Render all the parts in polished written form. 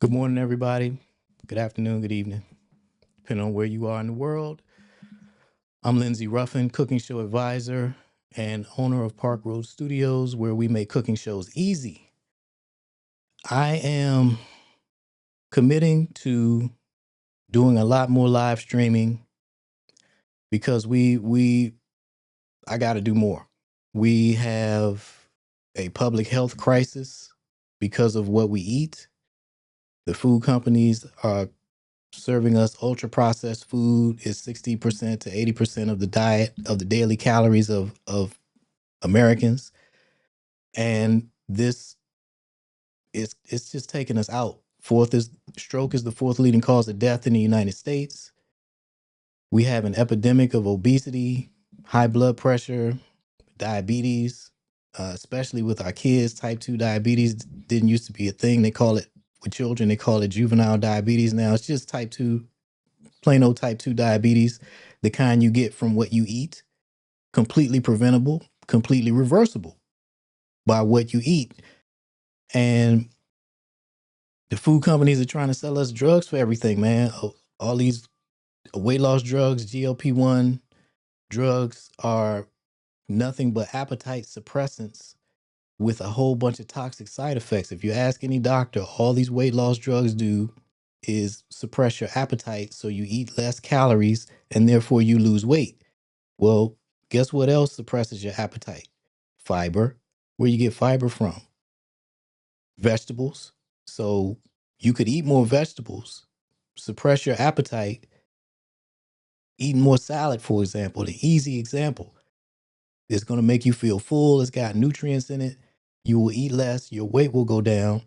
Good morning, everybody. Good afternoon, good evening, depending on where you are in the world. I'm Lindsay Ruffin, cooking show advisor and owner of Park Road Studios, where we make cooking shows easy. I am committing to doing a lot more live streaming because I got to do more. We have a public health crisis because of what we eat. The food companies are serving us ultra processed food. Is 60% to 80% of the diet of the daily calories of Americans. And this is it's just taking us out. Stroke is the fourth leading cause of death in the United States. We have an epidemic of obesity, high blood pressure, diabetes, especially with our kids. Type 2 diabetes didn't used to be a thing. They call it, with children, they call it juvenile diabetes now. It's just type 2, plain old type 2 diabetes, the kind you get from what you eat, completely preventable, completely reversible by what you eat. And the food companies are trying to sell us drugs for everything, man. All these weight loss drugs, GLP-1 drugs, are nothing but appetite suppressants with a whole bunch of toxic side effects. If you ask any doctor, all these weight loss drugs do is suppress your appetite so you eat less calories and therefore you lose weight. Well, guess what else suppresses your appetite? Fiber. Where you get fiber from? Vegetables. So you could eat more vegetables, suppress your appetite, eating more salad, for example, the easy example. It's going to make you feel full. It's got nutrients in it. You will eat less, your weight will go down,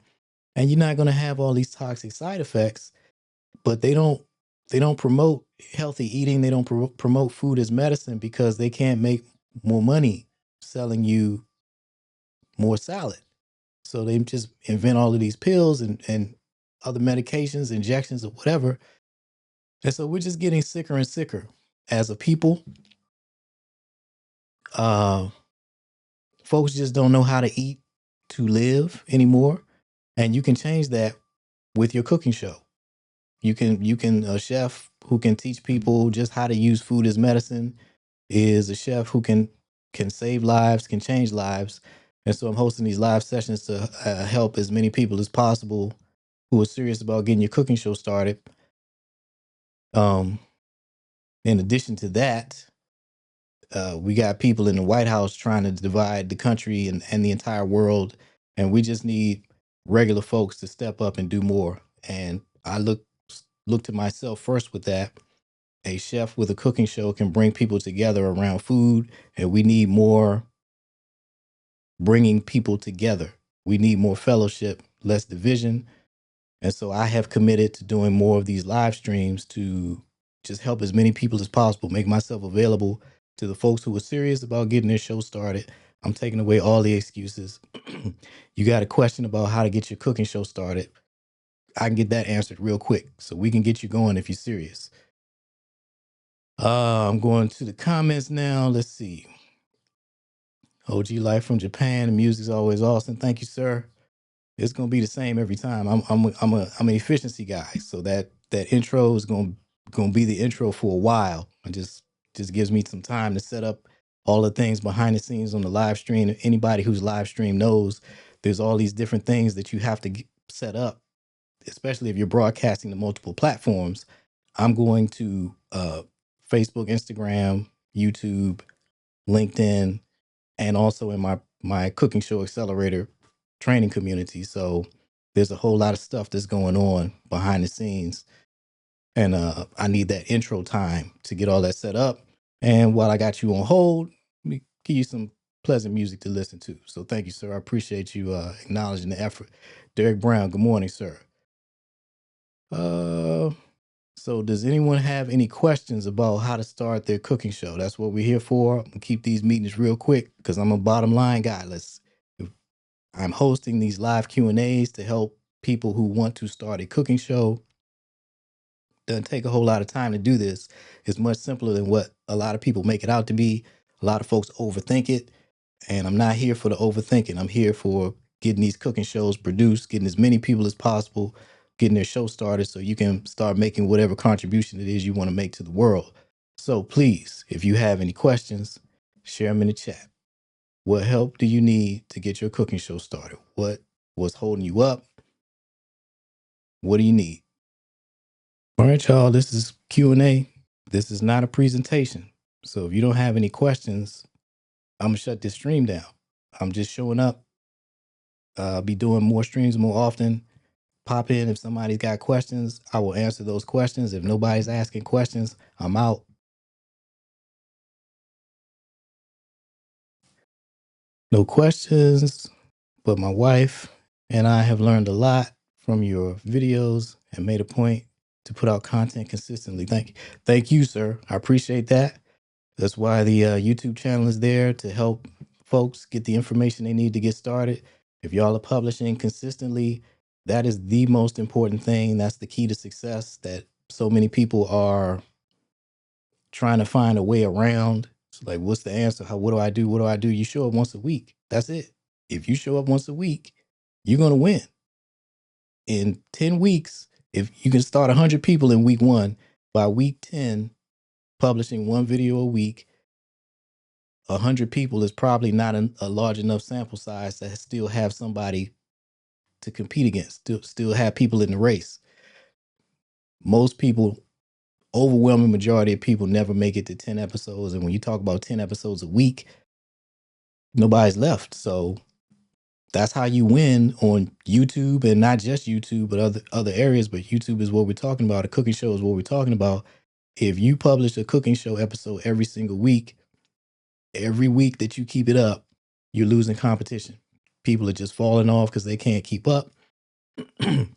and you're not going to have all these toxic side effects. But they don't promote healthy eating. They don't promote food as medicine because they can't make more money selling you more salad. So they just invent all of these pills and other medications, injections, or whatever. And so we're just getting sicker and sicker as a people. Uh, Folks just don't know how to eat to live anymore. And you can change that with your cooking show. You can a chef who can teach people just how to use food as medicine is a chef who can save lives, can change lives. And so I'm hosting these live sessions to help as many people as possible who are serious about getting your cooking show started. Um, in addition to that, we got people in the White House trying to divide the country and the entire world, and we just need regular folks to step up and do more. And I look to myself first with that. A chef with a cooking show can bring people together around food, and we need more bringing people together. We need more fellowship, less division. And so I have committed to doing more of these live streams to just help as many people as possible, make myself available to the folks who are serious about getting their show started. I'm taking away all the excuses. You got a question about how to get your cooking show started, I can get that answered real quick. So we can get you going if you're serious. I'm going to the comments now. Let's see. OG Life from Japan. The music's always awesome. Thank you, sir. It's gonna be the same every time. I'm an efficiency guy, so that intro is gonna be the intro for a while. It just gives me some time to set up all the things behind the scenes on the live stream. Anybody who's live stream knows there's all these different things that you have to set up, especially if you're broadcasting to multiple platforms. I'm going to Facebook, Instagram, YouTube, LinkedIn, and also in my cooking show accelerator training community. So there's a whole lot of stuff that's going on behind the scenes, and I need that intro time to get all that set up. And while I got you on hold, let me give you some pleasant music to listen to. So thank you, sir. I appreciate you acknowledging the effort. Derek Brown, good morning, sir. Uh, so does anyone have any questions about how to start their cooking show? That's what we're here for. I'm gonna keep these meetings real quick because I'm a bottom line guy. I'm hosting these live Q&As to help people who want to start a cooking show. Doesn't take a whole lot of time to do this. It's much simpler than what a lot of people make it out to be. A lot of folks overthink it, and I'm not here for the overthinking. I'm here for getting these cooking shows produced, getting as many people as possible getting their show started so you can start making whatever contribution it is you want to make to the world. So please, if you have any questions, share them in the chat. What help do you need to get your cooking show started? What was holding you up? What do you need? All right, y'all, this is Q&A. This is not a presentation. So if you don't have any questions, I'm going to shut this stream down. I'm just showing up. I'll be doing more streams more often. Pop in if somebody's got questions. I will answer those questions. If nobody's asking questions, I'm out. No questions, but my wife and I have learned a lot from your videos and made a point to put out content consistently. Thank you, sir. I appreciate that. That's why the YouTube channel is there, to help folks get the information they need to get started. If y'all are publishing consistently, that is the most important thing. That's the key to success that so many people are trying to find a way around. It's like, what's the answer? What do I do? What do I do? You show up once a week. That's it. If you show up once a week, you're going to win. In 10 weeks, if you can start 100 people in week 1, by week 10, publishing one video a week, 100 people is probably not a large enough sample size to still have somebody to compete against, still have people in the race. Most people, overwhelming majority of people, never make it to 10 episodes. And when you talk about 10 episodes a week, nobody's left. So that's how you win on YouTube, and not just YouTube, but other areas. But YouTube is what we're talking about. A cooking show is what we're talking about. If you publish a cooking show episode every single week, every week that you keep it up, you're losing competition. People are just falling off because they can't keep up. And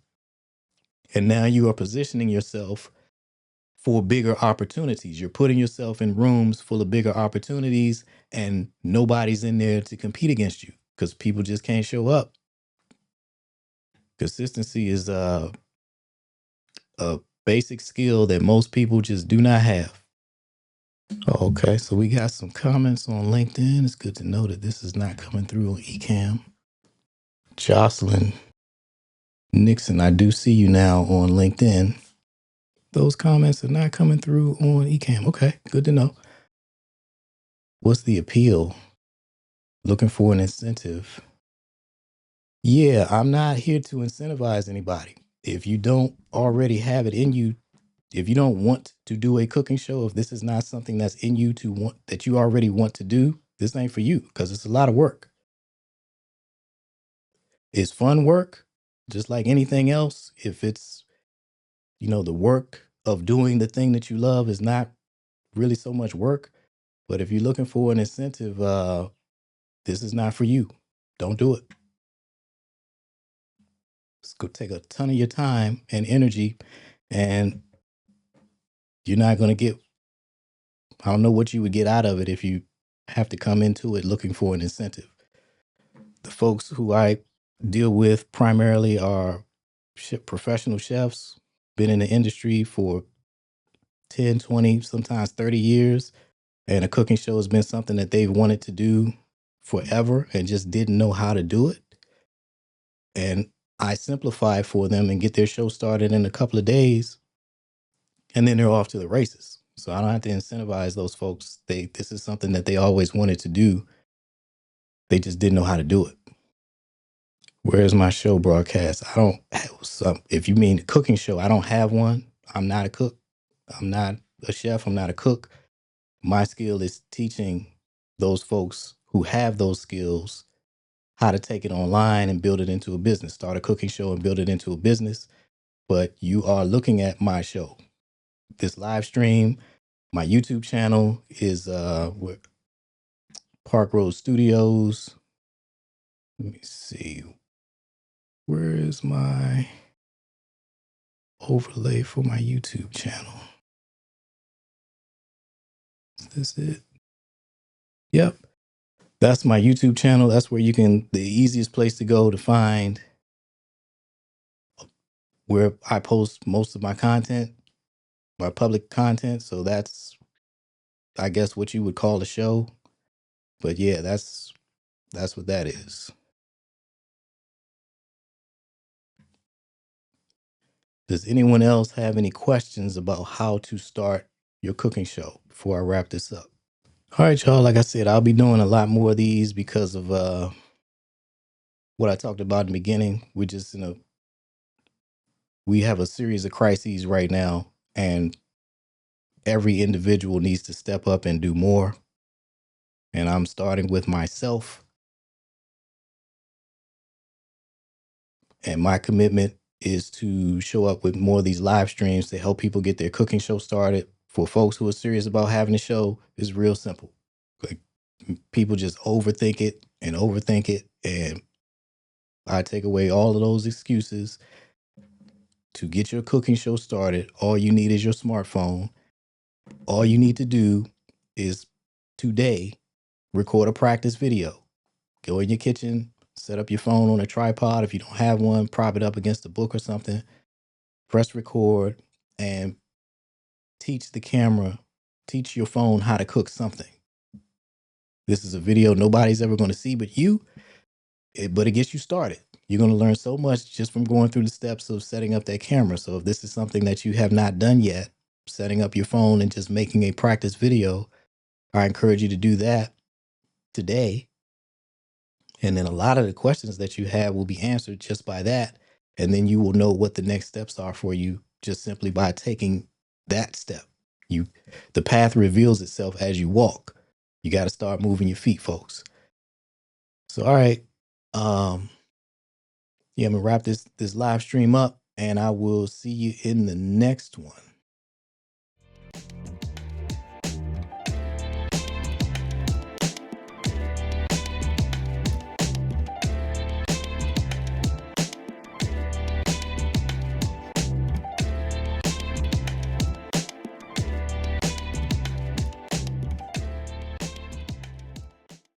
now you are positioning yourself for bigger opportunities. You're putting yourself in rooms full of bigger opportunities, and nobody's in there to compete against you because people just can't show up. Consistency is a basic skill that most people just do not have. Okay, so we got some comments on LinkedIn. It's good to know that this is not coming through on Ecamm. Jocelyn Nixon, I do see you now on LinkedIn. Those comments are not coming through on Ecamm. Okay, good to know. What's the appeal? Looking for an incentive. Yeah, I'm not here to incentivize anybody. If you don't already have it in you, if you don't want to do a cooking show, if this is not something that's in you to want, that you already want to do, this ain't for you, because it's a lot of work. It's fun work, just like anything else. If it's, the work of doing the thing that you love is not really so much work. But if you're looking for an incentive, this is not for you. Don't do it. It's going to take a ton of your time and energy, and you're not going to get, I don't know what you would get out of it if you have to come into it looking for an incentive. The folks who I deal with primarily are professional chefs, been in the industry for 10, 20, sometimes 30 years. And a cooking show has been something that they've wanted to do forever and just didn't know how to do it. And I simplify for them and get their show started in a couple of days, and then they're off to the races. So I don't have to incentivize those folks. This is something that they always wanted to do. They just didn't know how to do it. Where's my show broadcast? I don't have some. If you mean a cooking show, I don't have one. I'm not a cook. I'm not a chef. I'm not a cook. My skill is teaching those folks who have those skills how to take it online and build it into a business. Start a cooking show and build it into a business. But you are looking at my show. This live stream, my YouTube channel is Park Road Studios. Let me see. Where is my overlay for my YouTube channel? Is this it? Yep. That's my YouTube channel. That's where the easiest place to go to find where I post most of my content, my public content. So that's, I guess, what you would call a show. But yeah, that's what that is. Does anyone else have any questions about how to start your cooking show before I wrap this up? All right, y'all. Like I said, I'll be doing a lot more of these because of what I talked about in the beginning. We have a series of crises right now, and every individual needs to step up and do more. And I'm starting with myself. And my commitment is to show up with more of these live streams to help people get their cooking show started. For folks who are serious about having a show, it's real simple. Like, people just overthink it and overthink it. And I take away all of those excuses. To get your cooking show started, all you need is your smartphone. All you need to do is today record a practice video. Go in your kitchen, set up your phone on a tripod. If you don't have one, prop it up against a book or something. Press record and teach the camera, teach your phone how to cook something. This is a video nobody's ever going to see but you, but it gets you started. You're going to learn so much just from going through the steps of setting up that camera. So if this is something that you have not done yet, setting up your phone and just making a practice video, I encourage you to do that today. And then a lot of the questions that you have will be answered just by that. And then you will know what the next steps are for you just simply by taking that step. The path reveals itself as you walk. You got to start moving your feet, folks. So, all right. Yeah, I'm gonna wrap this live stream up, and I will see you in the next one.